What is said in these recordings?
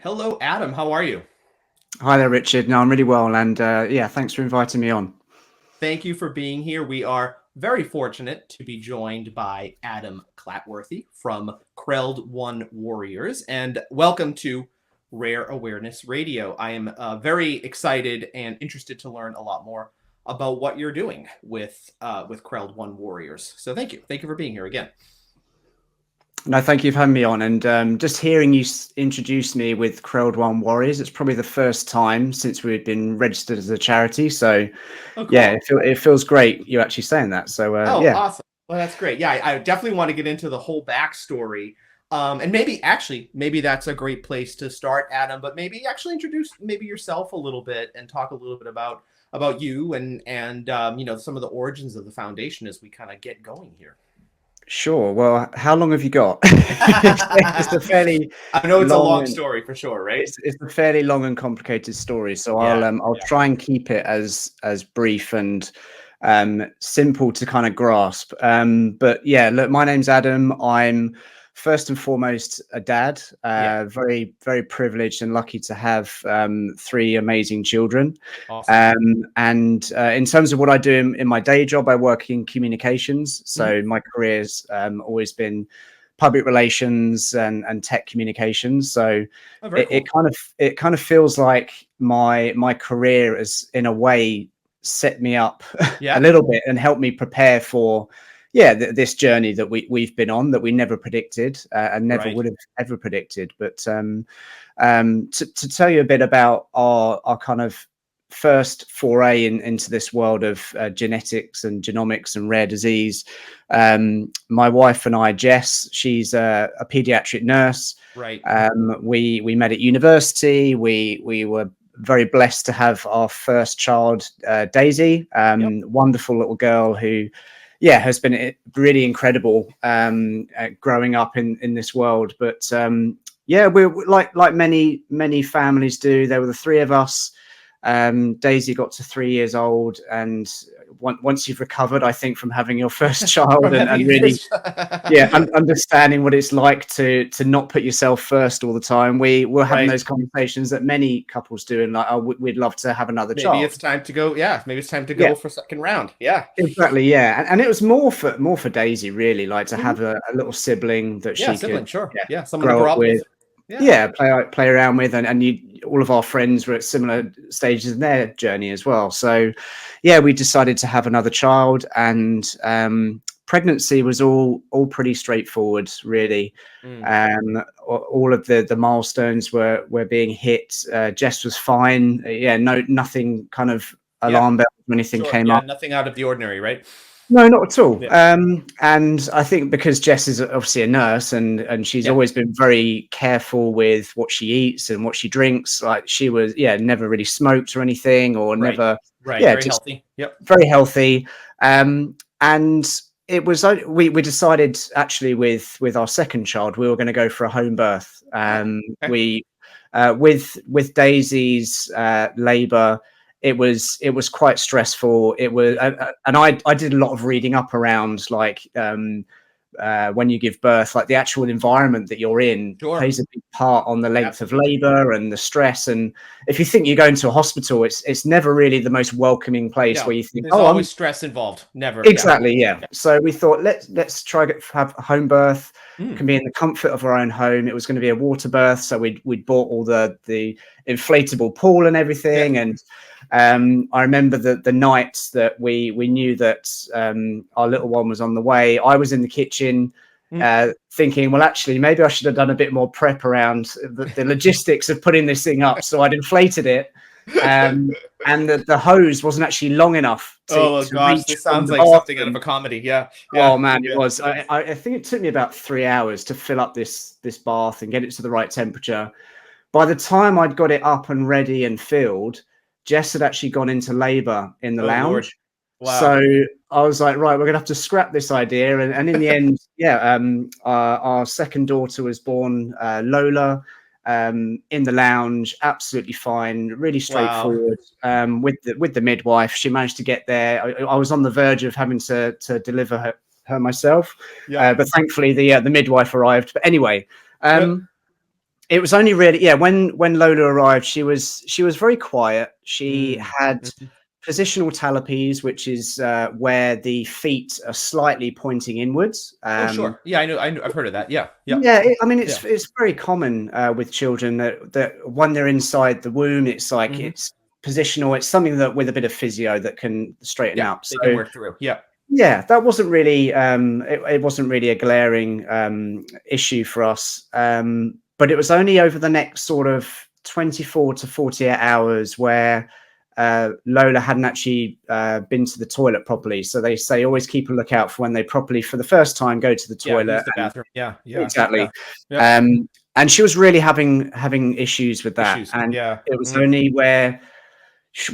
Hello, Adam. How are you? Hi there, Richard. No, I'm really well, and yeah, thanks for inviting me on. Thank you for being here. We are very fortunate to be joined by Adam Clatworthy from CRELD1 Warriors, and welcome to Rare Awareness Radio. I am very excited and interested to learn a lot more about what you're doing with CRELD1 Warriors. So thank you for being here again. No, thank you for having me on. And just hearing you introduce me with CRELD1 Warriors, it's probably the first time since we've been registered as a charity. So Oh, yeah, cool. it feels great you actually saying that. So Oh, yeah, awesome. Well, that's great. Yeah, I definitely want to get into the whole backstory. And maybe that's a great place to start, Adam. But maybe actually introduce maybe yourself a little bit and talk a little bit about you and some of the origins of the foundation as we kind of get going here. sure. Well, how long have you got? It's a fairly I know it's a long long and story for sure, right? it's a fairly long and complicated story. So Yeah, I'll yeah. try and keep it as brief and simple to kind of grasp. But yeah, look, my name's Adam. I'm first and foremost a dad. Yeah. Very, very privileged and lucky to have three amazing children. Awesome. And in terms of what I do in my day job, I work in communications. Mhm. So my career's always been public relations and tech communications. So Oh, very cool. it kind of feels like my career has in a way set me up a Yeah. little bit and helped me prepare for this journey that we've been on that we never predicted and never Right. would have ever predicted. But to tell you a bit about our kind of first foray into this world of genetics and genomics and rare disease, my wife and I, Jess, she's a pediatric nurse. Right. We met at university. We were very blessed to have our first child, Daisy, Yep. wonderful little girl who, yeah, has been really incredible growing up in this world. But yeah, we're like many families do. There were the three of us. Daisy got to 3 years old, and once you've recovered, I think, from having your first child From and having really this. understanding what it's like to not put yourself first all the time, we're having Right. those conversations that many couples do, and like, oh, we'd love to have another Maybe child. it's time to go. Yeah, maybe it's time to Yeah, go for second round. Yeah. exactly. Yeah, and it was more for Daisy, really, like to Mhm. have a little sibling that Yeah, she could, sibling, sure. yeah, Yeah, someone to grow grow up up with. with. Yeah. Yeah, play around with, and all of our friends were at similar stages in their journey as well. So yeah, we decided to have another child, and pregnancy was all pretty straightforward, really. Mm. All of the milestones were being hit. Jess was fine. Yeah, nothing kind of Yeah, alarm bells or anything sure. came Yeah, up. nothing out of the ordinary, right? No, not at all. Yeah. And I think because Jess is obviously a nurse and she's Yeah. always been very careful with what she eats and what she drinks. Like she was, yeah, never really smoked or anything, or Right. never, Right. yeah, Very just healthy. Yep. very healthy. And it was we decided actually with our second child we were going to go for a home birth. Oh, okay. We with Daisy's labour, it was quite stressful. It was, Mm. and I did a lot of reading up around like when you give birth, like the actual environment that you're in Sure. plays a big part on the length of Absolutely. labor and the stress. And if you think you go into a hospital, it's never really the most welcoming place where No, you think, there's oh, always I'm stress involved. Never. Yeah. exactly, yeah. Yeah. So we thought let's try to have a home birth. Mm. Can be in the comfort of our own home. It was going to be a water birth, so we'd bought all the inflatable pool and Yeah. everything. And I remember the night that we knew that our little one was on the way. I was in the kitchen Mm. thinking, well, actually, maybe I should have done a bit more prep around the logistics of putting this thing up. So I'd inflated it, and the hose wasn't actually long enough Oh to gosh, reach this from sounds the like something out of bathroom. a comedy. Yeah. Oh Yeah. man, it Yeah. was. I think it took me about 3 hours to fill up this bath and get it to the right temperature. By the time I'd got it up and ready and filled, Jess had actually gone into labour in the Oh Lord. lounge. Wow. So I was like, right, we're gonna have to scrap this idea. And in the end, yeah, our second daughter was born, Lola, in the lounge, absolutely fine, really Wow. straightforward. With the midwife, she managed to get there. I was on the verge of having to deliver her myself, Yeah. but thankfully the midwife arrived. But anyway, Good. um, It was only really, yeah, when Lola arrived, she was very quiet. She had Mhm. positional talipes, which is where the feet are slightly pointing inwards. Oh, sure. Yeah, I know. I've heard of that. Yeah. Yeah. Yeah, I mean, Yeah. it's very common with children that when they're inside the womb, it's like Mhm. it's positional. It's something that with a bit of physio that can straighten Yeah. out. They can So work through. Yeah. yeah, that wasn't really it wasn't really a glaring issue for us. But it was only over the next sort of 24 to 48 hours where Lola hadn't actually been to the toilet properly. So they say always keep a lookout for when they properly, for the first time, go to the Yeah. toilet. Use the bathroom. Yeah. Yeah. Exactly. Yeah. Yeah. And she was really having issues with that. Issues. And Yeah. it was only where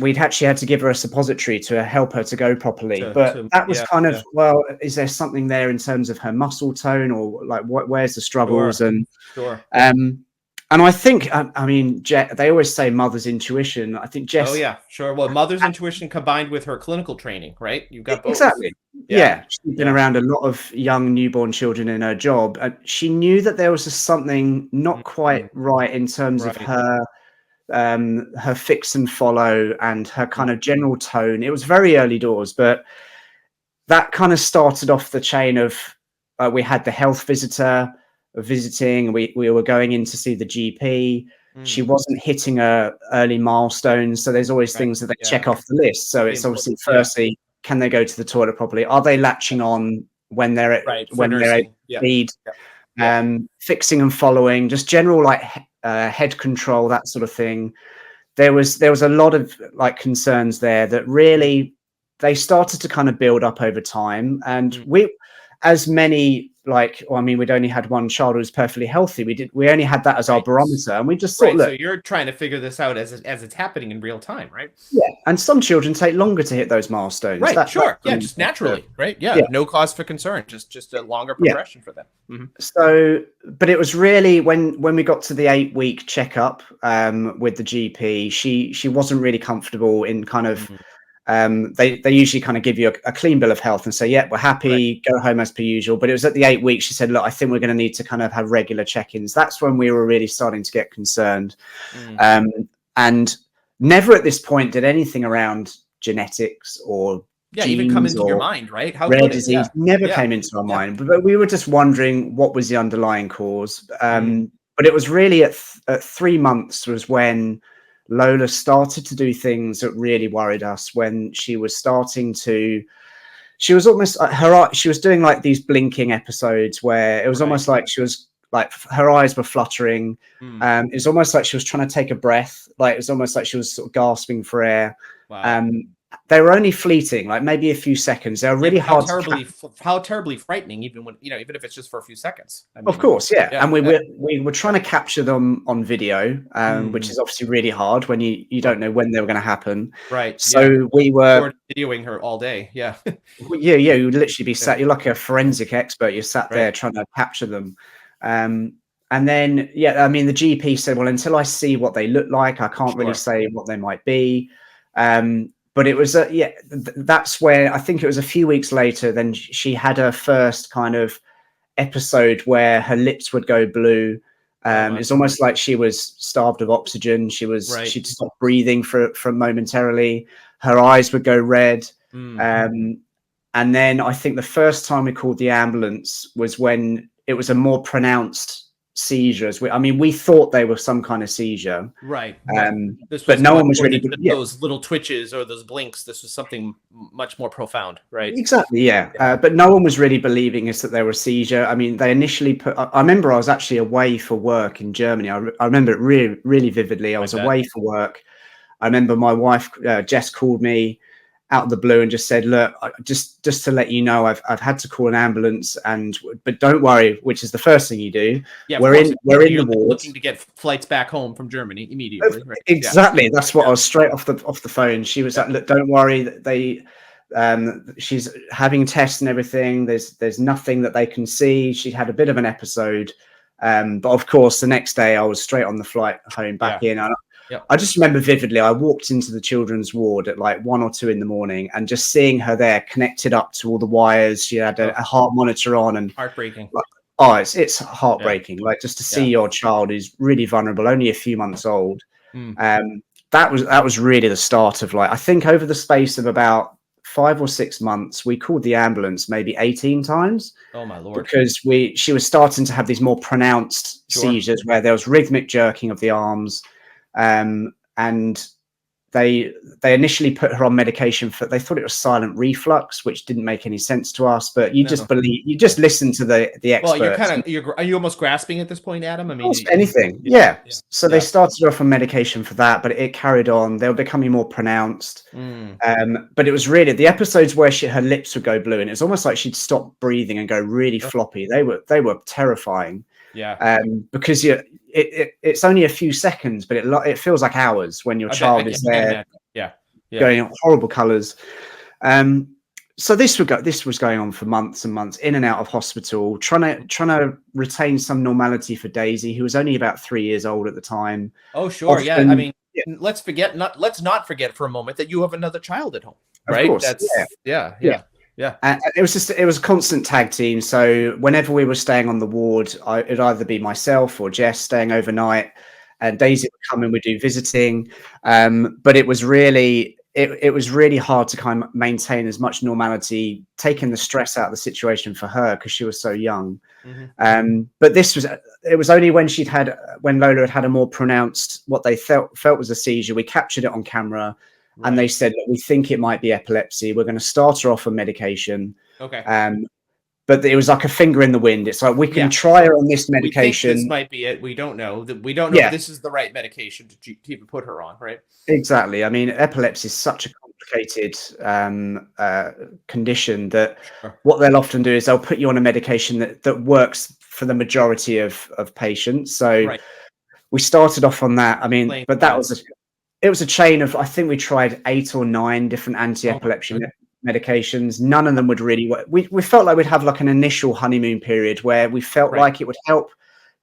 we'd actually had to give her a suppository to help her to go properly. But that was Yeah. kind of, Yeah. well, is there something there in terms of her muscle tone, or like where's the struggles? Sure. Sure. And I think, I mean, they always say mother's intuition. I think Oh, Jess, yeah. Sure. Well, mother's intuition combined with her clinical training, right? You've got both. exactly. Yeah. Yeah, she'd been Yeah. around a lot of young newborn children in her job, and she knew that there was just something not quite right in terms of Right. her fix and follow and her kind of general tone. It was very early doors, but that kind of started off the chain of we had the health visitor visiting. We were going in to see the GP. She wasn't hitting her early milestones, so there's always Right. things that they Yeah. check off the list. So it's obviously firstly, can they go to the toilet properly? Are they latching on when they're at Right. For when they're at nursing. Yeah. feed? Yeah. Fixing and following, just general like head control, that sort of thing. There was a lot of like concerns there that really they started to kind of build up over time. And we, as many, like, well, I mean, we'd only had one child who was perfectly healthy. We only had that as our barometer, and we just thought, look, So you're trying to figure this out as it's happening in real time, right? yeah. And some children take longer to hit those milestones. Right. Sure. Yeah. Just naturally. Right. Yeah. No cause for concern. Just a longer progression for them. So, but it was really when we got to the 8-week checkup with the GP, she wasn't really comfortable in kind of. They usually kind of give you a clean bill of health and say, yeah, we're happy, go home as per usual. But it was at the 8 weeks, she said, look, I think we're going to need to kind of have regular check-ins. That's when we were really starting to get concerned. And never at this point did anything around genetics or even come into or your mind, right? How rare could it? disease never came into our mind. But we were just wondering what was the underlying cause. But it was really at 3 months was when Lola started to do things that really worried us, when she was starting to, she was almost she was doing like these blinking episodes where it was almost like she was like her eyes were fluttering. It was almost like she was trying to take a breath. Like it was almost like she was sort of gasping for air. Wow. They were only fleeting, like maybe a few seconds. They were really hard. How terribly frightening, even when even if it's just for a few seconds. I mean, of course, yeah. And we were trying to capture them on video, which is obviously really hard when you don't know when they were going to happen. Right. So we were videoing her all day. Yeah. yeah. You would literally be sat. You're like a forensic expert. You're sat there trying to capture them. And then I mean, the GP said, well, until I see what they look like, I can't really say what they might be. But it was that's where I think it was a few weeks later. Then she had her first kind of episode where her lips would go blue. It's almost like she was starved of oxygen. She'd stop breathing for momentarily. Her eyes would go red. And then I think the first time we called the ambulance was when it was a more pronounced seizures. We thought they were some kind of seizure, right? But no one was really those little twitches or those blinks. This was something much more profound, right? Exactly, yeah. But no one was really believing us that they were a seizure. I mean, they initially put. I remember I was actually away for work in Germany. I remember it really, really vividly. I was away for work. I remember my wife Jess called me out of the blue and just said, look, just to let you know, I've had to call an ambulance, but don't worry, which is the first thing you do. Yeah, we're in the ward, looking to get flights back home from Germany immediately. Right? Exactly. That's what I was straight off the phone. She was like, look, don't worry, she's having tests and everything. There's nothing that they can see. She had a bit of an episode. But of course the next day I was straight on the flight home back in. I just remember vividly, I walked into the children's ward at like 1 or 2 in the morning and just seeing her there connected up to all the wires. She had a heart monitor on, and heartbreaking. Oh, it's heartbreaking. Like, just to see Yeah. your child is really vulnerable, only a few months old. Mm. That was really the start of, like, I think over the space of about 5 or 6 months, we called the ambulance maybe 18 times Oh my Lord. because she was starting to have these more pronounced Sure. seizures where there was rhythmic jerking of the arms, and they initially put her on medication for, they thought it was silent reflux, which didn't make any sense to us, but you just listen to the Well, you're experts. kind of, are you almost grasping at this point, Adam? I mean, Anything. yeah. So they started off on medication for that, but it carried on. They were becoming more pronounced. But it was really the episodes where her lips would go blue, and it's almost like she'd stop breathing and go really floppy. They were terrifying. Yeah. Because it's only a few seconds, but it feels like hours when your child is there. Yeah. Going on horrible colours. So this was going on for months and months, in and out of hospital, trying to retain some normality for Daisy, who was only about 3 years old at the time. Oh, sure. I mean, let's not forget for a moment that you have another child at home, right? Of course. That's yeah. And it was a constant tag team. So whenever we were staying on the ward, it'd either be myself or Jess staying overnight, and Daisy would come and we'd do visiting. But it was really hard to kind of maintain as much normality, taking the stress out of the situation for her because she was so young. But it was only when Lola had a more pronounced, what they felt was a seizure. We captured it on camera. And they said, we think it might be epilepsy. We're going to start her off on medication. Okay. But it was like a finger in the wind. It's like, we can try her on this medication. We think this might be it. We don't know. We don't know if this is the right medication to even put her on, right? Exactly. I mean, epilepsy is such a complicated condition that what they'll often do is they'll put you on a medication that works for the majority of patients. So we started off on that. I mean, but that was it was a chain of, I think we tried 8 or 9 different anti-epilepsy medications. None of them would really work. We felt like we'd have like an initial honeymoon period where we felt like it would help,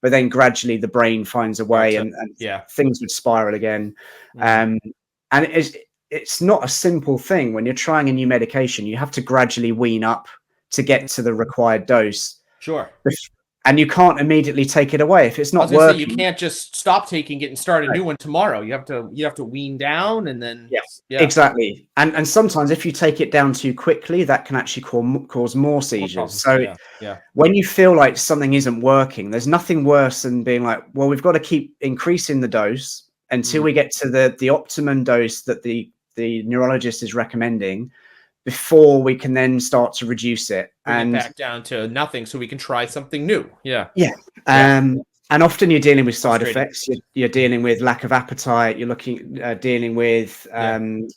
but then gradually the brain finds a way and things would spiral again. And it's not a simple thing. When you're trying a new medication, you have to gradually wean up to get to the required dose. Sure. And you can't immediately take it away if it's not working. You can't just stop taking it and start a new one tomorrow. You have to wean down and then exactly. And sometimes if you take it down too quickly, that can actually cause more seizures. So when you feel like something isn't working, there's nothing worse than being like, well, we've got to keep increasing the dose until we get to the optimum dose that the neurologist is recommending, before we can then start to reduce it and back down to nothing, so we can try something new. And often you're dealing with side effects. You're dealing with lack of appetite. You're dealing with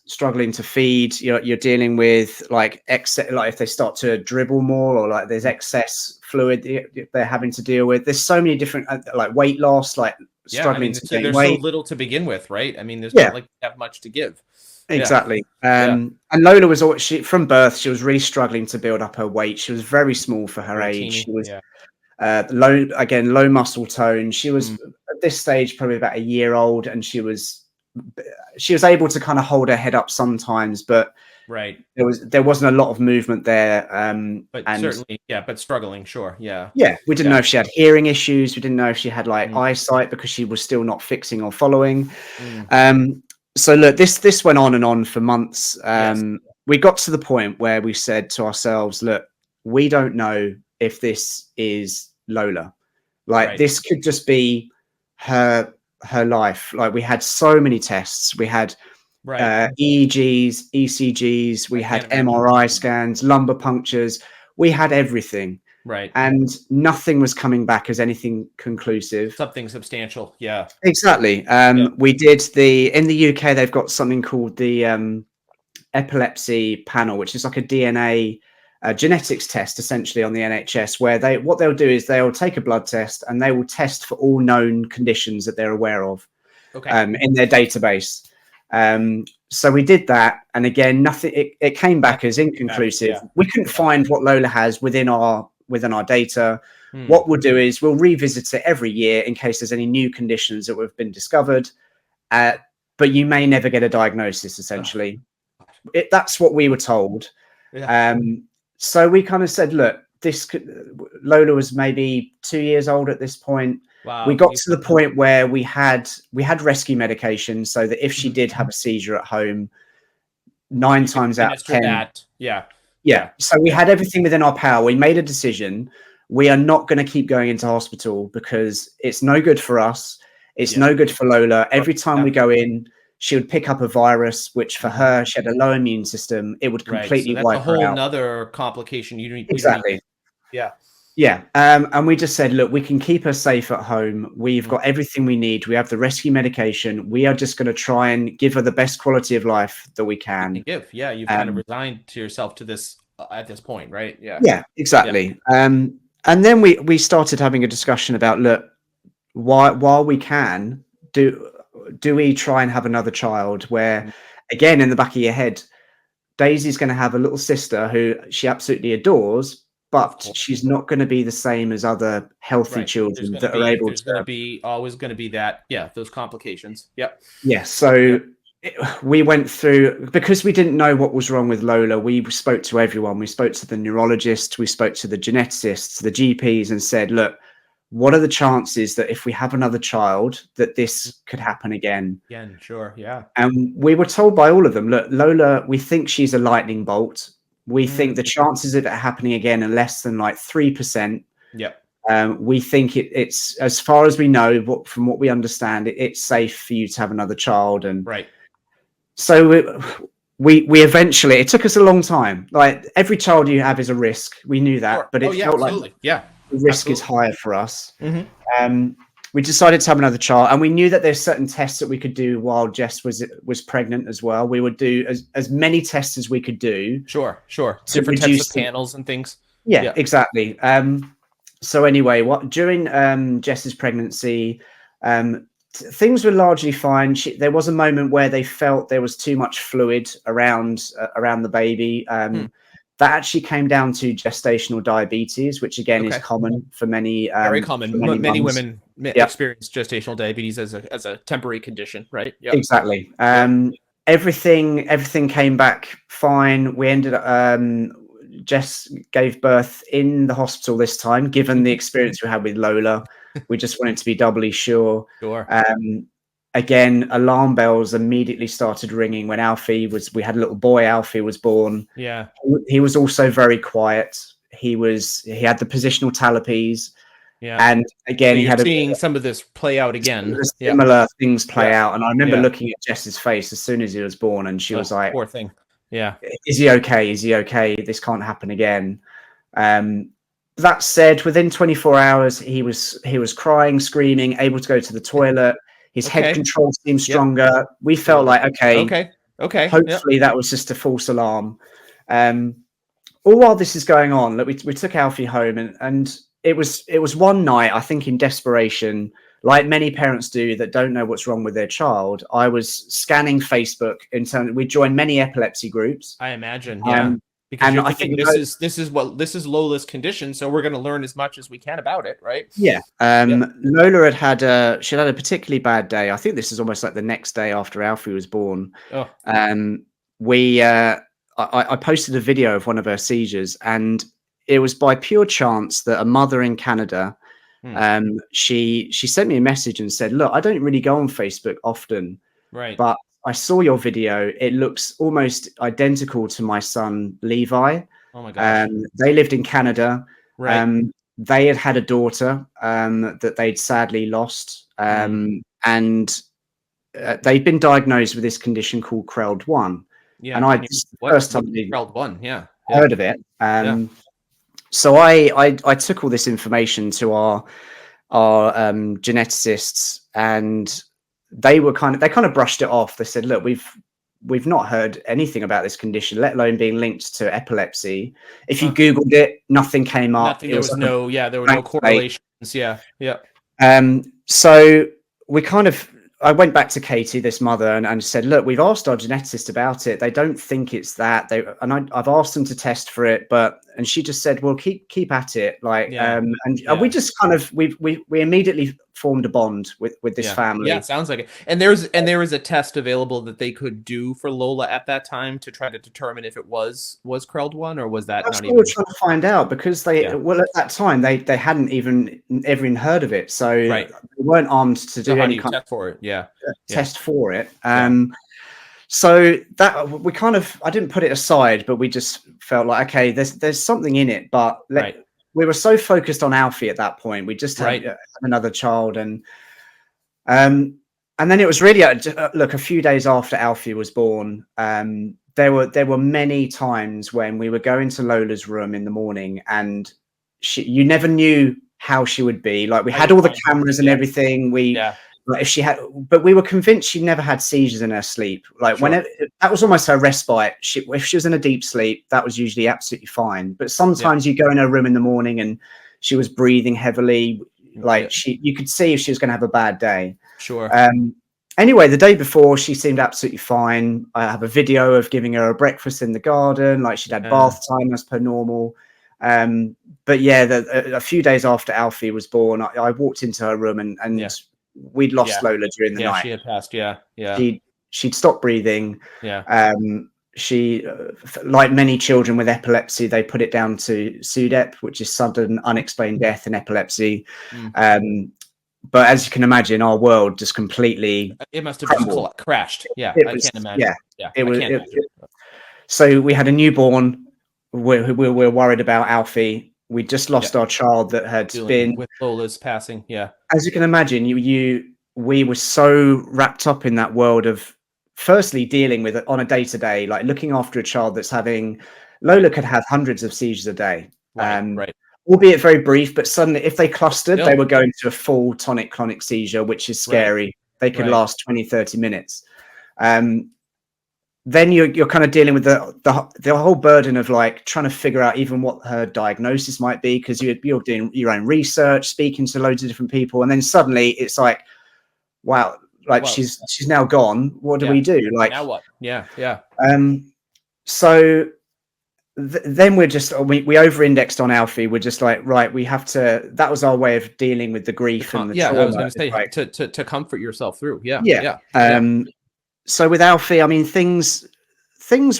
struggling to feed. You're dealing with like excess, like if they start to dribble more, or like there's excess fluid they're having to deal with. There's so many different like weight loss, like struggling to gain weight. There's so little to begin with, right? I mean, there's not like you have much to give. Exactly. And Lola was from birth, she was really struggling to build up her weight. She was very small for her age. She was low muscle tone. She was at this stage probably about a year old, and she was able to kind of hold her head up sometimes, but there wasn't a lot of movement there. But struggling, we didn't know if she had hearing issues. We didn't know if she had like eyesight, because she was still not fixing or following. So look, this went on and on for months. We got to the point where we said to ourselves, look, we don't know if this is Lola. Like this could just be her life. Like we had so many tests. We had EEGs, ECGs, we had MRI scans, lumbar punctures. We had everything. And nothing was coming back as anything conclusive. Something substantial. Exactly. We did in the UK, they've got something called the epilepsy panel, which is like a DNA genetics test essentially on the NHS, where what they'll do is they'll take a blood test and they will test for all known conditions that they're aware of in their database. So we did that, and again, nothing. It came back as inconclusive. We couldn't find what Lola has within our data. What we'll do is we'll revisit it every year in case there's any new conditions that have been discovered. But you may never get a diagnosis. Essentially, that's what we were told. So we kind of said, look, Lola was maybe 2 years old at this point. Wow. We got to the point where we had rescue medication, so that if she did have a seizure at home, 9 times out of 10, that. Yeah. So we had everything within our power. We made a decision. We are not going to keep going into hospital because it's no good for us. It's no good for Lola. Every time we go in, she would pick up a virus, which for her, she had a low immune system. It would completely so wipe her out. That's a whole nother complication. Exactly. Yeah. And we just said, look, we can keep her safe at home. We've got everything we need. We have the rescue medication. We are just going to try and give her the best quality of life that we can. Yeah. You've kind of resigned to yourself to this at this point, right? Yeah. Yeah, exactly. Yeah. And then we started having a discussion about, look, while we can, do we try and have another child where, again, in the back of your head, Daisy's going to have a little sister who she absolutely adores, but she's not going to be the same as other healthy children that are able to. There's always going to be that, those complications. Yep. Yeah. So we went through, because we didn't know what was wrong with Lola. We spoke to everyone. We spoke to the neurologist. We spoke to the geneticists, the GPs, and said, look, what are the chances that if we have another child that this could happen again? Sure. Yeah. And we were told by all of them, look, Lola, we think she's a lightning bolt. We think the chances of it happening again are less than like 3%. Yep. We think it's, as far as we know, from what we understand, it's safe for you to have another child. And so we eventually, it took us a long time. Like, every child you have is a risk. We knew that, but it felt like the risk is higher for us. We decided to have another child, and we knew that there's certain tests that we could do while Jess was pregnant as well. We would do as many tests as we could do. Sure. Different types of panels and things. Yeah, exactly. So anyway, during Jess's pregnancy, things were largely fine. There was a moment where they felt there was too much fluid around the baby. That actually came down to gestational diabetes, which again is common for many. Very common. Many women experience gestational diabetes as a temporary condition, right? Yep. Exactly. Everything came back fine. We ended up. Jess gave birth in the hospital this time, given the experience we had with Lola. We just wanted to be doubly sure. Again, alarm bells immediately started ringing when we had a little boy. Alfie was born. Yeah. He was also very quiet. He had the positional talipes. Yeah. And again, so he had seeing some of this play out again. Similar things play out. And I remember looking at Jess's face as soon as he was born, and she was like, poor thing. Yeah. Is he okay? Is he okay? This can't happen again. That said, within 24 hours, he was crying, screaming, able to go to the toilet. His head control seemed stronger. We felt like, okay. Hopefully that was just a false alarm. All while this is going on, we took Alfie home, and it was one night, I think, in desperation, like many parents do that don't know what's wrong with their child. I was scanning Facebook we joined many epilepsy groups. I imagine, because you're thinking this is Lola's condition, so we're going to learn as much as we can about it, right? Yeah. Lola had a particularly bad day. I think this is almost like the next day after Alfie was born. I posted a video of one of her seizures, and it was by pure chance that a mother in Canada, she sent me a message and said, look, I don't really go on Facebook often, but I saw your video. It looks almost identical to my son, Levi. Oh my gosh. They lived in Canada. They had a daughter that they'd sadly lost. And they'd been diagnosed with this condition called CRELD1. Yeah. And first time CRELD1, heard of it. So I took all this information to our geneticists, and they kind of brushed it off. They said, look, we've not heard anything about this condition, let alone being linked to epilepsy. If you Googled it, nothing came up. There were no correlations. So I went back to Katie, this mother, and said, look, we've asked our geneticist about it. They don't think it's that. I've asked them to test for it, and she just said, well, keep at it. We just we immediately formed a bond with this family. Yeah, sounds like it. And there was a test available that they could do for Lola at that time to try to determine if it was CRELD1, or was that That's not what even? we're trying to find out, because well, at that time they hadn't even ever heard of it, so Right. they weren't armed to do So how any do you kind test for it? Yeah. of test for it. Yeah. So that we kind of, I didn't put it aside, but we just felt like, okay, there's something in it, but Right. we were so focused on Alfie at that point. We just had another child, and then it was really look, a few days after Alfie was born, there were many times when we were going to Lola's room in the morning, and you never knew how she would be. Like, we had all the cameras and everything. Like, if she had, but we were convinced she never had seizures in her sleep. Like, whenever, that was almost her respite. If she was in a deep sleep, that was usually absolutely fine. But sometimes you go in her room in the morning and she was breathing heavily. Like, you could see if she was going to have a bad day. Sure. Anyway, the day before, she seemed absolutely fine. I have a video of giving her a breakfast in the garden. Like, she'd had bath time as per normal. But yeah, a few days after Alfie was born, I walked into her room and we'd lost Lola during the night. She had passed. She'd stopped breathing. She, like many children with epilepsy, they put it down to SUDEP, which is sudden unexplained death in epilepsy. But as you can imagine, our world just completely, it must have just crashed. I can't imagine. So we had a newborn. We were worried about Alfie. We just lost our child that had been with Lola's passing. As you can imagine, we were so wrapped up in that world of, firstly, dealing with it on a day-to-day, like looking after a child that's having, Lola could have hundreds of seizures a day, albeit very brief, but suddenly if they clustered, they were going to a full tonic-clonic seizure, which is scary. They could last 20, 30 minutes. Then you're kind of dealing with the whole burden of like trying to figure out even what her diagnosis might be, because you're doing your own research, speaking to loads of different people, and then suddenly it's like, wow, like she's now gone. What do we do? Like, now what? So then we over-indexed on Alfie. We're just like, right, we have to. That was our way of dealing with the grief and the trauma. I was going to say, to comfort yourself through. So with Alfie, I mean, things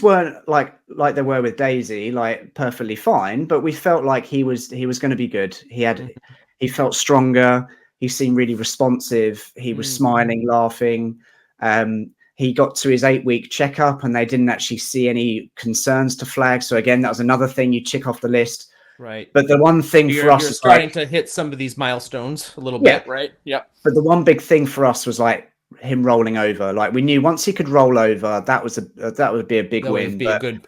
weren't like they were with Daisy, like perfectly fine, but we felt like he was going to be good. He felt stronger. He seemed really responsive. He was smiling, laughing. He got to his 8-week checkup and they didn't actually see any concerns to flag. So again, that was another thing you check off the list. Right. But the one thing for us is starting to hit some of these milestones a little bit, right? But the one big thing for us was like him rolling over. Like, we knew once he could roll over, that would be a big win. Would be a good.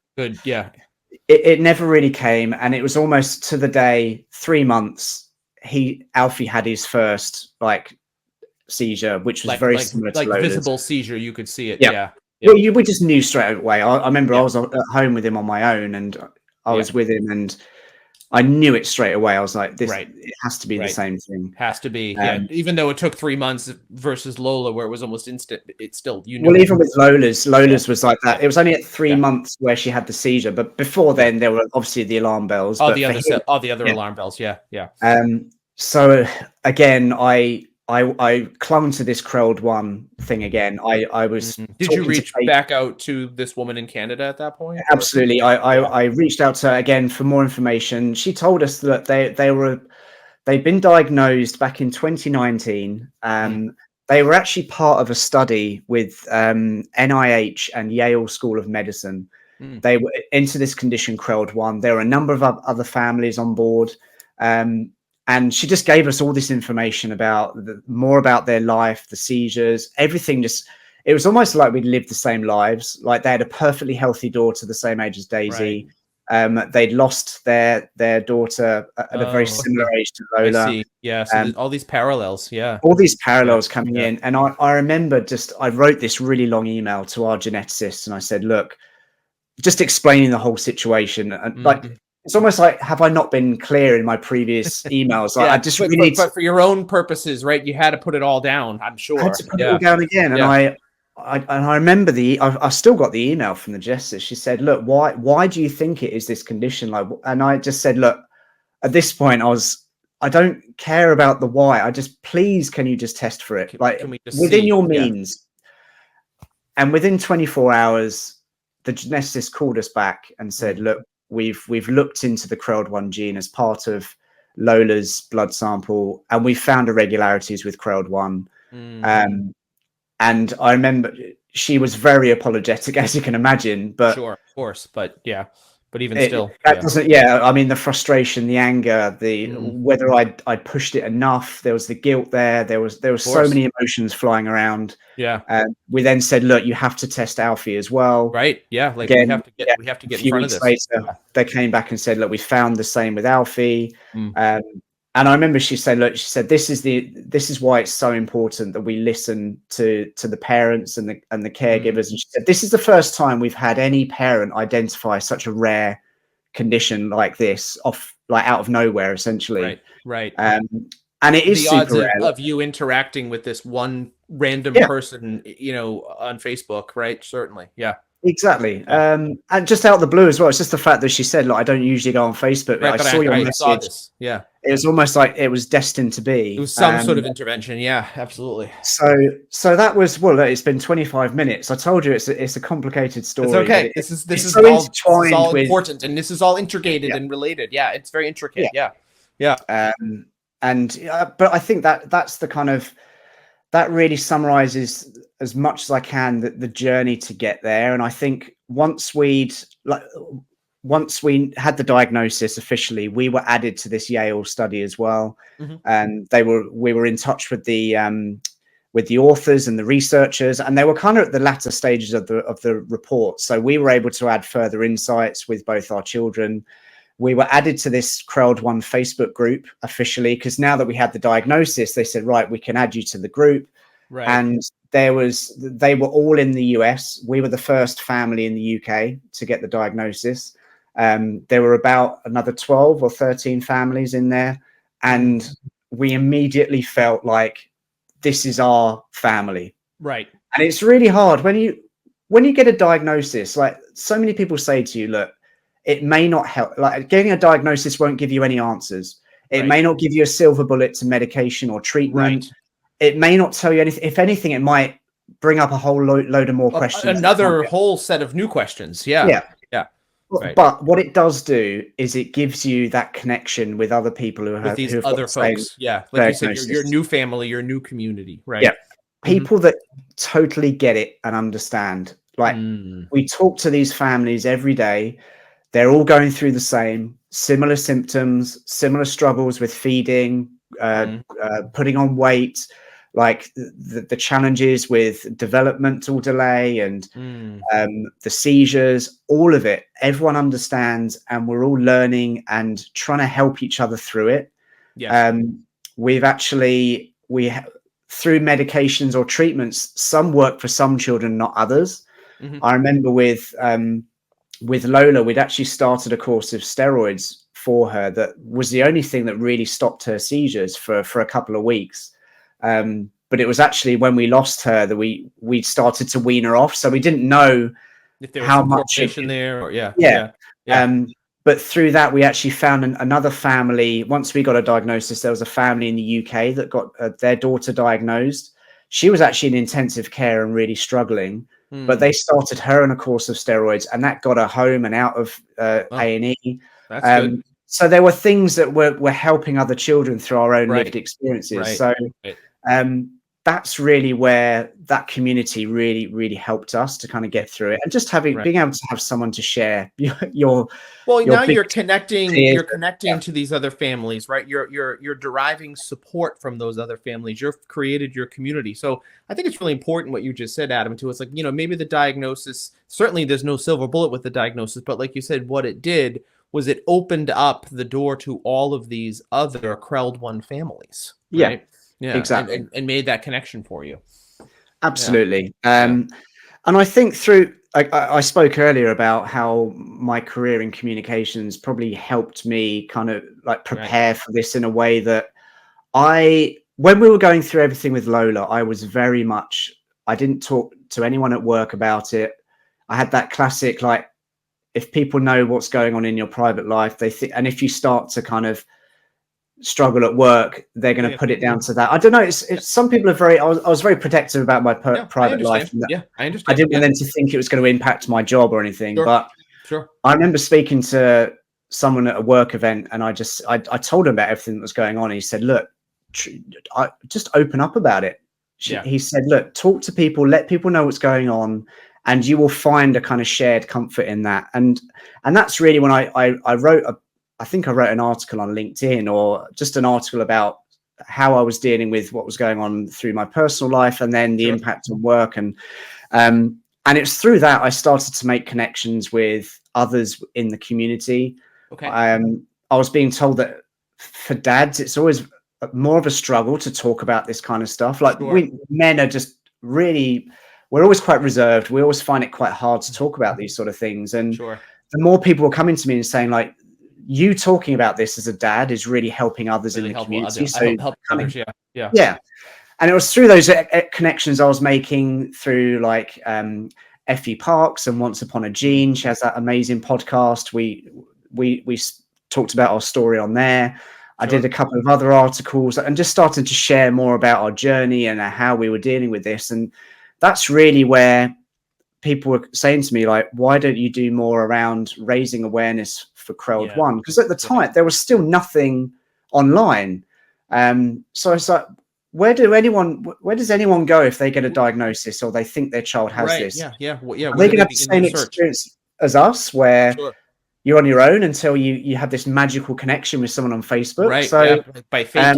It never really came, and it was almost to the day, 3 months, Alfie had his first like seizure, which was very similar to Lola's. Visible seizure. You could see it. Well, we just knew straight away. I remember I was at home with him on my own, and I was with him, and I knew it straight away. I was like, this, it has to be the same thing. Has to be. Even though it took 3 months versus Lola, where it was almost instant, it's still, Well, even with Lola's was like that. It was only at 3 months where she had the seizure, but before then there were obviously the alarm bells. The other alarm bells. So again, I clung to this CRELD1 thing again. I was. Did you reach back out to this woman in Canada at that point? Absolutely. I reached out to her again for more information. She told us that they'd been diagnosed back in 2019. They were actually part of a study with NIH and Yale School of Medicine. They were into this condition, CRELD1. There were a number of other families on board. And she just gave us all this information about more about their life, the seizures, everything. It was almost like we'd lived the same lives. Like, they had a perfectly healthy daughter the same age as Daisy. They'd lost their daughter at a very similar age to Lola. I see. Yeah. So all these parallels. Yeah. All these parallels coming in. And I remember I wrote this really long email to our geneticist, and I said, look, just explaining the whole situation. And it's almost like, have I not been clear in my previous emails? Like, I just really need but for your own purposes, right? You had to put it all down, I'm sure. I had to put it all down again. And I remember I still got the email from the geneticist. She said, look, why do you think it is this condition? Like, and I just said, look, at this point, I don't care about the why. I just, please, can you just test for it? Like, can we just within see? your Yeah. means. And within 24 hours, the geneticist called us back and said, look, we've looked into the CRELD1 gene as part of Lola's blood sample, and we found irregularities with CRELD1. And I remember she was very apologetic, as you can imagine, but Sure, of course, but yeah, but even it, still, that yeah. doesn't, I mean, the frustration, the anger, the whether I'd pushed it enough, there was the guilt there was so many emotions flying around. Yeah. We then said, look, you have to test Alfie as well. Right. Yeah. Like, Again, we have to get a in few front of weeks this. later, they came back and said, look, we found the same with Alfie. And I remember she said, look, she said, this is why it's so important that we listen to the parents and the caregivers. And she said, this is the first time we've had any parent identify such a rare condition like this out of nowhere, essentially. Right. And it is the super odds rare of you interacting with this one random person, on Facebook, right? Certainly. Yeah. Exactly. And just out of the blue as well. It's just the fact that she said, look, I don't usually go on Facebook. Right, I but saw your I message. saw this. Yeah. It was almost like it was destined to be. It was some sort of intervention. Yeah, absolutely. So that was, well, it's been 25 minutes. I told you it's a complicated story. It's okay. This is so all important, and this is all integrated and related. Yeah, it's very intricate. Yeah. But I think that's the kind of, that really summarizes as much as I can the journey to get there. And I think once we had the diagnosis officially, we were added to this Yale study as well. And we were in touch with the authors and the researchers, and they were kind of at the latter stages of the report. So we were able to add further insights with both our children. We were added to this CRELD1 Facebook group officially, because now that we had the diagnosis, they said, right, we can add you to the group. Right. And they were all in the US. We were the first family in the UK to get the diagnosis. There were about another 12 or 13 families in there. And we immediately felt like this is our family. Right. And it's really hard when you get a diagnosis. Like, so many people say to you, look, it may not help. Like, getting a diagnosis won't give you any answers. It may not give you a silver bullet to medication or treatment. It may not tell you anything. If anything, it might bring up a whole load of more questions. Another whole set of new questions. Yeah. Right. But what it does do is it gives you that connection with other people who have these other folks. Yeah, like you said, your new family, your new community, right? Yeah, people that totally get it and understand. Like, we talk to these families every day. They're all going through the similar symptoms, similar struggles with feeding, putting on weight, like the challenges with developmental delay and the seizures, all of it. Everyone understands, and we're all learning and trying to help each other through it. Through medications or treatments, some work for some children, not others. I remember with Lola, we'd actually started a course of steroids for her that was the only thing that really stopped her seizures for a couple of weeks. But it was actually when we lost her that we started to wean her off. So we didn't know if there was how some much correlation there. Or, but through that, we actually found another family. Once we got a diagnosis, there was a family in the UK that got their daughter diagnosed. She was actually in intensive care and really struggling, but they started her on a course of steroids, and that got her home and out of A&E. That's good. So there were things that were helping other children through our own lived experiences. So that's really where that community really, really helped us to kind of get through it, and just being able to have someone to share your now you're connecting to these other families, right? You're deriving support from those other families. You've created your community. So I think it's really important what you just said, Adam, too. It's like, maybe the diagnosis, certainly there's no silver bullet with the diagnosis, but like you said, what it did was it opened up the door to all of these other CRELD1 families. Right? Yeah, exactly. And made that connection for you. Absolutely. And I think I spoke earlier about how my career in communications probably helped me kind of like prepare for this in a way that when we were going through everything with Lola, I didn't talk to anyone at work about it. I had that classic, like, if people know what's going on in your private life, they think, and if you start to kind of struggle at work, they're going to put it down to that. I don't know. It's some people are very. I was very protective about my private life. And Yeah, I understand. I didn't want them to think it was going to impact my job or anything. Sure. But Sure. I remember speaking to someone at a work event, and I told him about everything that was going on. And he said, "Look, I just open up about it." He said, "Look, talk to people, let people know what's going on, and you will find a kind of shared comfort in that." And that's really when I wrote I think I wrote an article on LinkedIn, or just an article about how I was dealing with what was going on through my personal life, and then the impact on work. And it's through that I started to make connections with others in the community. Okay. I was being told that for dads, it's always more of a struggle to talk about this kind of stuff. Like men are just really, we're always quite reserved. We always find it quite hard to talk about these sort of things. And the more people were coming to me and saying, like, you talking about this as a dad is really helping others in the community. So help others, yeah. And it was through those connections I was making through, like, Effie Parks and Once Upon a Gene. She has that amazing podcast. We talked about our story on there. I did a couple of other articles and just started to share more about our journey and how we were dealing with this. And that's really where people were saying to me, like, why don't you do more around raising awareness for CRELD1? Because at the time there was still nothing online. So it's like, where does anyone go if they get a diagnosis or they think their child has this? Are they going to have the same experience as us, where you're on your own until you have this magical connection with someone on Facebook? So by fate.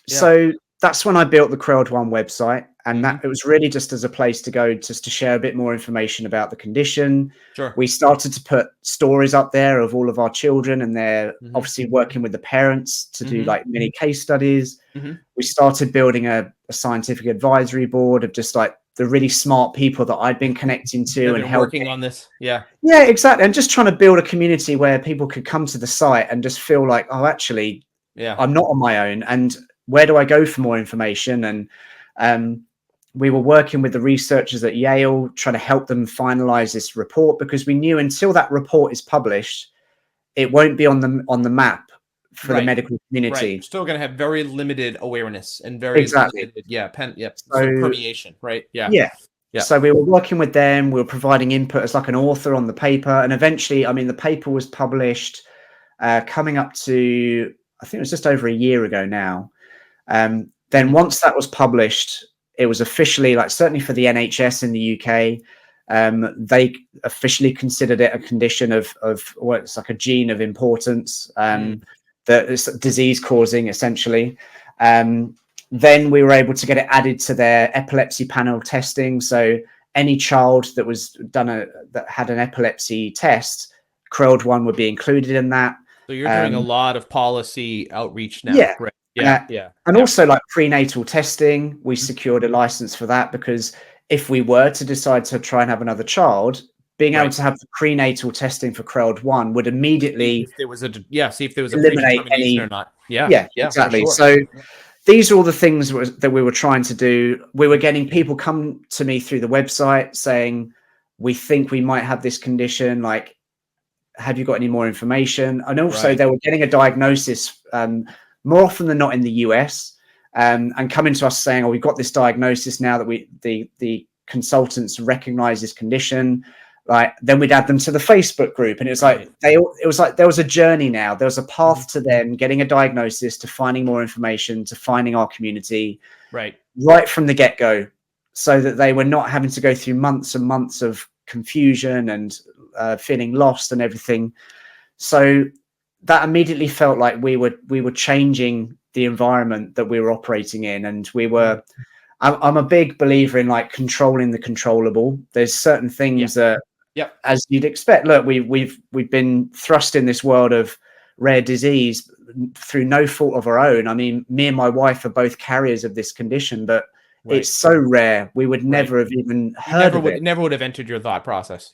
So that's when I built the CRELD1 website, and that it was really just as a place to go, just to share a bit more information about the condition. We started to put stories up there of all of our children, and they're obviously working with the parents to do like mini case studies. We started building a scientific advisory board of just like the really smart people that I'd been connecting to and working on this. Yeah, exactly. And just trying to build a community where people could come to the site and just feel like, oh, actually, I'm not on my own. And where do I go for more information? And we were working with the researchers at Yale, trying to help them finalize this report, because we knew until that report is published, it won't be on the map for the medical community. You're still going to have very limited awareness and very limited, permeation, right? So we were working with them. We were providing input as like an author on the paper, and eventually, I mean, the paper was published coming up to, I think it was just over a year ago now. Then once that was published, it was officially, like, certainly for the NHS in the UK, they officially considered it a condition of what, it's like a gene of importance, that is disease causing, essentially. Then we were able to get it added to their epilepsy panel testing. So any child that was that had an epilepsy test, CRELD1 would be included in that. So you're doing a lot of policy outreach now. And also, like, prenatal testing, we secured a license for that, because if we were to decide to try and have another child, being able to have the prenatal testing for CRELD1 would immediately see if there was a eliminate any or not. Exactly. So these are all the things that we were trying to do. We were getting people come to me through the website saying, we think we might have this condition, like, have you got any more information? And also they were getting a diagnosis more often than not in the US, and coming to us saying, oh, we've got this diagnosis now that the consultants recognize this condition. Like, then we'd add them to the Facebook group, and it was like it was like there was a journey now. There was a path to them getting a diagnosis, to finding more information, to finding our community, right from the get-go, so that they were not having to go through months and months of confusion and feeling lost and everything. So that immediately felt like we were changing the environment that we were operating in, and we were. I'm a big believer in, like, controlling the controllable. There's certain things that, as you'd expect. Look, we've been thrust in this world of rare disease through no fault of our own. I mean, me and my wife are both carriers of this condition, but it's so rare. We would never have even heard of it. Never would have entered your thought process.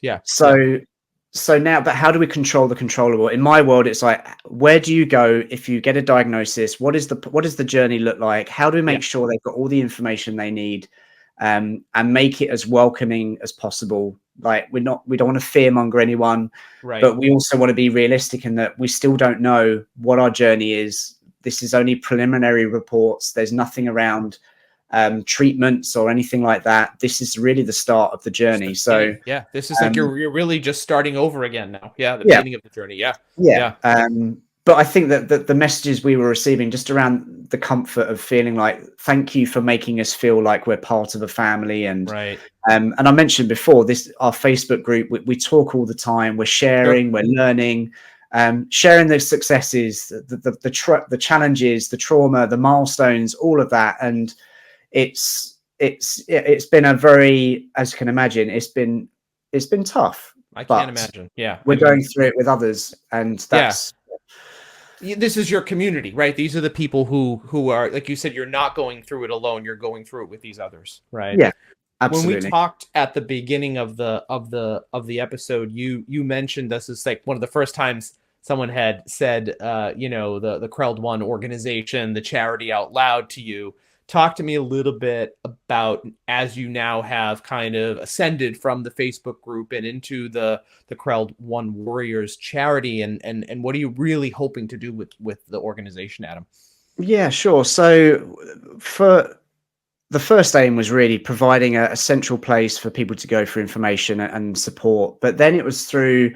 So now, but how do we control the controllable? In my world, it's like, where do you go if you get a diagnosis? What does the journey look like? How do we make sure they've got all the information they need, and make it as welcoming as possible? Like, we don't want to fearmonger anyone, but we also want to be realistic in that we still don't know what our journey is. this is only preliminary reports. There's nothing around treatments or anything like that. This is really the start of the journey. So yeah, this is like you're really just starting over again now. Yeah, the yeah, beginning of the journey. Yeah, yeah. But I think that the messages we were receiving just around the comfort of feeling like, thank you for making us feel like we're part of a family. And right. And I mentioned before, our Facebook group, we talk all the time. We're sharing, we're learning, sharing the successes, the challenges, the trauma, the milestones, all of that. And it's been a very, as you can imagine, it's been tough. I can't imagine. Yeah, we're going through it with others, and that's. This is your community, right? These are the people who are, like you said, you're not going through it alone. You're going through it with these others, right? Yeah, absolutely. When we talked at the beginning of the episode, you mentioned this is like one of the first times someone had said, you know, the CRELD1 organization, the charity out loud to you. Talk to me a little bit about, as you now have kind of ascended from the Facebook group and into the CRELD1 Warriors charity, and what are you really hoping to do with the organization, Adam? Yeah, sure. So for the first aim was really providing a central place for people to go for information and support. But then it was through,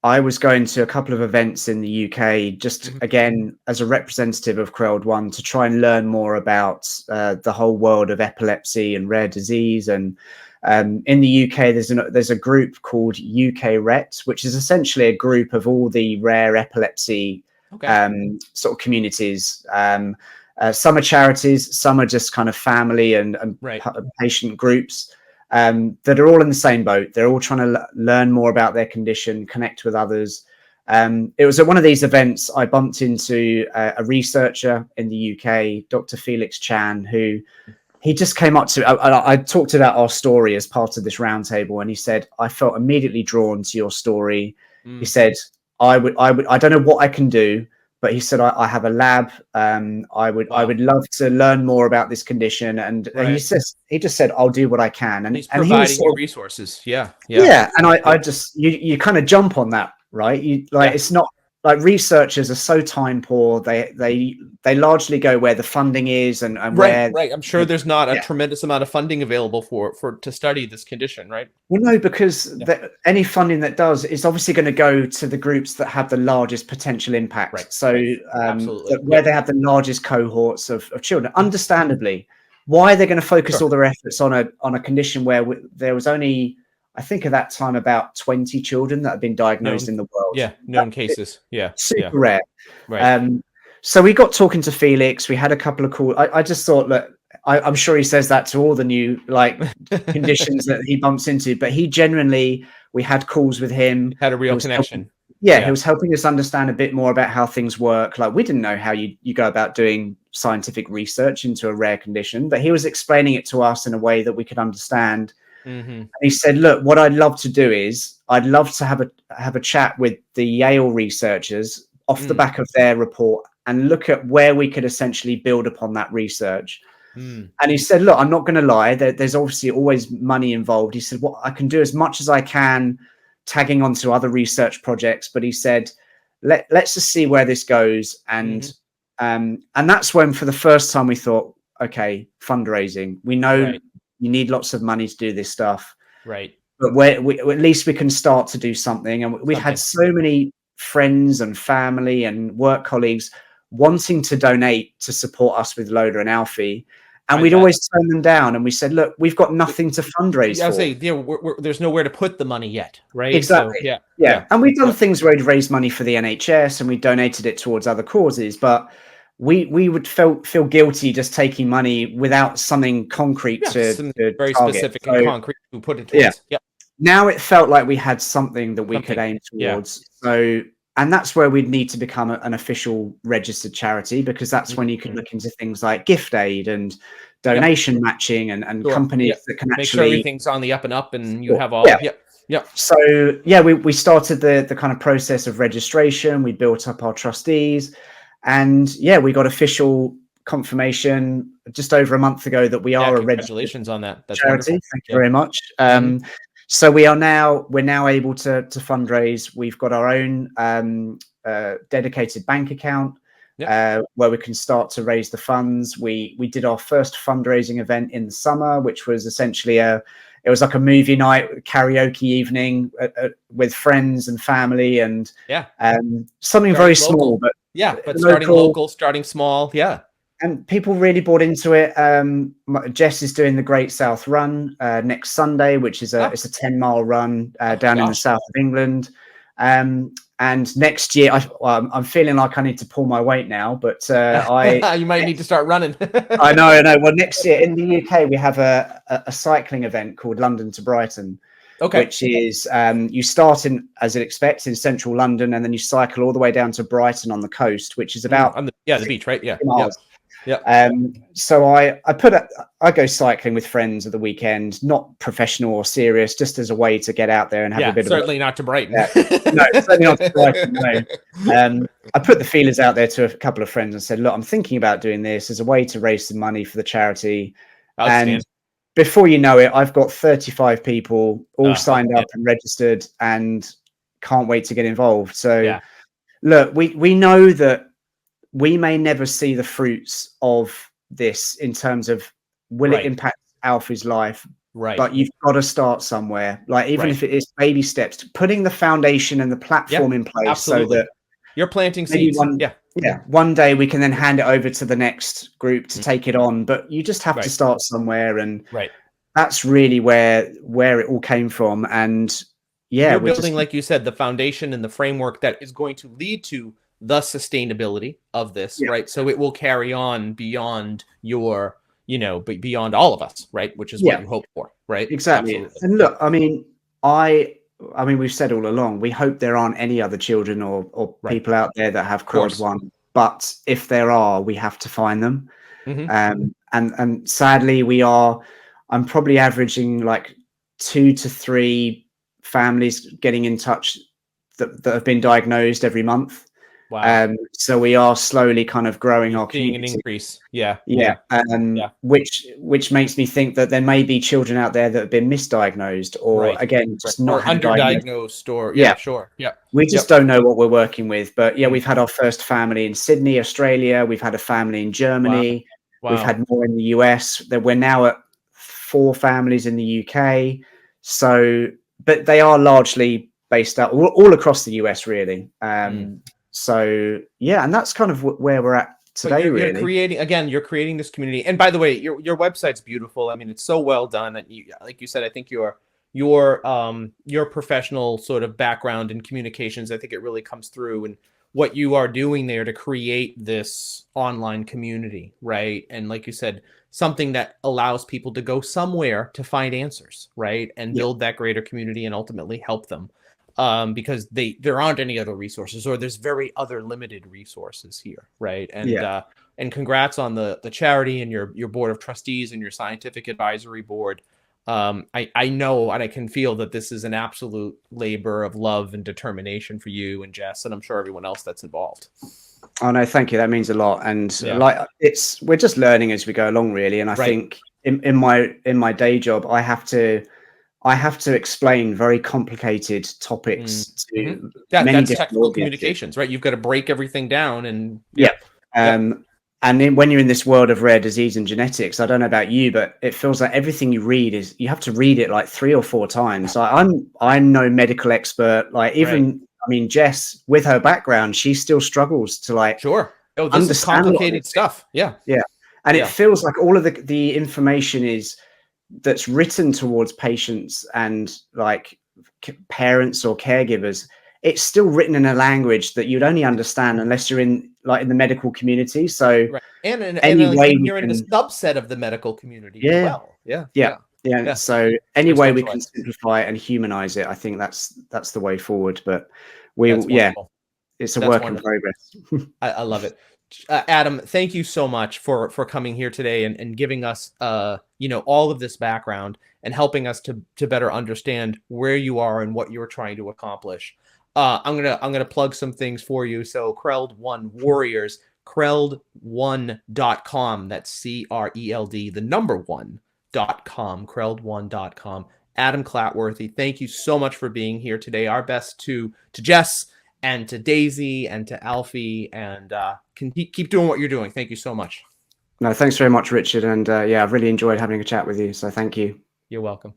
I was going to a couple of events in the UK, just again, as a representative of CRELD1, to try and learn more about the whole world of epilepsy and rare disease. And in the UK, there's a group called UK RET, which is essentially a group of all the rare epilepsy sort of communities. Some are charities, some are just kind of family and patient groups that are all in the same boat. They're all trying to learn more about their condition, connect with others. It was at one of these events I bumped into a researcher in the UK, Dr. Felix Chan, who he just came up to. I talked about our story as part of this roundtable, and he said, "I felt immediately drawn to your story." He said, I don't know what I can do, but he said, I have a lab. I would love to learn more about this condition." And he just said, "I'll do what I can." And he's providing you resources. Yeah. And I just, you kind of jump on that, right? It's not like researchers are so time poor. They largely go where the funding is and where. Right. I'm sure there's not a tremendous amount of funding available to study this condition, right? Well, no, because any funding that does is obviously going to go to the groups that have the largest potential impact. Right. So where they have the largest cohorts of children, understandably, why they're going to focus all their efforts on a condition where there was only, I think at that time, about 20 children that have been diagnosed in the world. Yeah, known cases. Yeah. Super rare. Right. So we got talking to Felix. We had a couple of calls. I just thought, look, I'm sure he says that to all the new conditions that he bumps into, but he genuinely, we had calls with him. Had a real connection. He was helping us understand a bit more about how things work. Like, we didn't know how you go about doing scientific research into a rare condition, but he was explaining it to us in a way that we could understand. And he said, look, what I'd love to do is I'd love to have a chat with the Yale researchers off the back of their report and look at where we could essentially build upon that research. And he said, look, I'm not going to lie, there's obviously always money involved. He said, well, I can do as much as I can tagging onto other research projects. But he said, let's just see where this goes. And that's when, for the first time, we thought, okay, fundraising. We know you need lots of money to do this stuff. Right. But at least we can start to do something. And we had so many friends and family and work colleagues wanting to donate to support us with Lola and Alfie. And we'd always turn them down, and we said, "Look, we've got nothing to fundraise for." I say, there's nowhere to put the money yet, right? Exactly. So, yeah. And we've done things where we'd raised money for the NHS, and we donated it towards other causes. But we would feel guilty just taking money without something concrete to very target. specific and concrete to put it towards. Yeah. Now it felt like we had something that we could aim towards. So. And that's where we'd need to become an official registered charity, because that's when you can look into things like gift aid and donation matching and companies that can make sure everything's on the up and up, and you have all. So we started the kind of process of registration. We built up our trustees, and we got official confirmation just over a month ago that we are a congratulations on that. That's charity. wonderful. Thank you very much. So we're now able to fundraise. We've got our own dedicated bank account Yep. where we can start to raise the funds. We did our first fundraising event in the summer, which was essentially it was like a movie night, karaoke evening with friends and family, and something Starting very local. small, but starting local, starting small. Yeah. And people really bought into it. Jess is doing the Great South Run next Sunday, which is it's a 10-mile run down in the south of England. And next year, I'm feeling like I need to pull my weight now, but you might need to start running. I know. Well, next year in the UK, we have a cycling event called London to Brighton. Okay. Which is you start in, as it expects, in central London, and then you cycle all the way down to Brighton on the coast, which is about the beach, right? Yeah. Miles. Yeah. So I go cycling with friends at the weekend, not professional or serious, just as a way to get out there and have a bit certainly not to Brighton. No, certainly not to Brighton. No. I put the feelers out there to a couple of friends and said, look, I'm thinking about doing this as a way to raise some money for the charity. And before you know it, I've got 35 people all signed up and registered and can't wait to get involved. So look, we know that we may never see the fruits of this in terms of will it impact Alfie's life, but you've got to start somewhere. Like even if it is baby steps, putting the foundation and the platform in place so that you're planting seeds. One day we can then hand it over to the next group to take it on, but you just have to start somewhere, and that's really where it all came from. And you're building, like you said, the foundation and the framework that is going to lead to the sustainability of this, right? So it will carry on beyond your, beyond all of us, right? Which is what you hope for, right? Exactly. Absolutely. And look, I mean, we've said all along, we hope there aren't any other children or people out there that have CRELD1, but if there are, we have to find them. And sadly, I'm probably averaging like 2 to 3 families getting in touch that have been diagnosed every month. Wow. So we are slowly kind of growing our community. Seeing an increase. Which makes me think that there may be children out there that have been misdiagnosed or again just not underdiagnosed or we just don't know what we're working with. But we've had our first family in Sydney, Australia. We've had a family in Germany. Wow. We've had more in the US. That we're now at 4 families in the UK. So, but they are largely based out all across the US, really. So and that's kind of where we're at today. You're creating this community. And by the way, your website's beautiful. I mean, it's so well done. And like you said, I think your professional sort of background in communications, I think it really comes through and what you are doing there to create this online community, right? And like you said, something that allows people to go somewhere to find answers, right? And build that greater community and ultimately help them. Because there aren't any other resources, or there's very other limited resources here, right? And congrats on the charity and your board of trustees and your scientific advisory board. I know and I can feel that this is an absolute labor of love and determination for you and Jess, and I'm sure everyone else that's involved. Oh no, thank you. That means a lot. And we're just learning as we go along, really. And I think in my day job, I have to explain very complicated topics to that's technical communications, right? You've got to break everything down and and then when you're in this world of rare disease and genetics, I don't know about you, but it feels like everything you read you have to read it like 3 or 4 times. I'm no medical expert. Like even I mean, Jess, with her background, she still struggles to this is complicated stuff. And it feels like all of the information that's written towards patients and like parents or caregivers, it's still written in a language that you'd only understand unless you're in the medical community. So and you're in the subset of the medical community as well. So any way we can simplify it and humanize it, I think that's the way forward. But it's a work in progress. I love it. Adam, thank you so much for coming here today and giving us all of this background and helping us to better understand where you are and what you're trying to accomplish. I'm gonna plug some things for you. So CRELD1 Warriors, CRELD1.com. That's CRELD, the number 1.com, CRELD1.com. Adam Clatworthy, thank you so much for being here today. Our best to Jess and to Daisy and to Alfie, and keep doing what you're doing. Thank you so much. No, thanks very much, Richard. And yeah, I've really enjoyed having a chat with you. So thank you. You're welcome.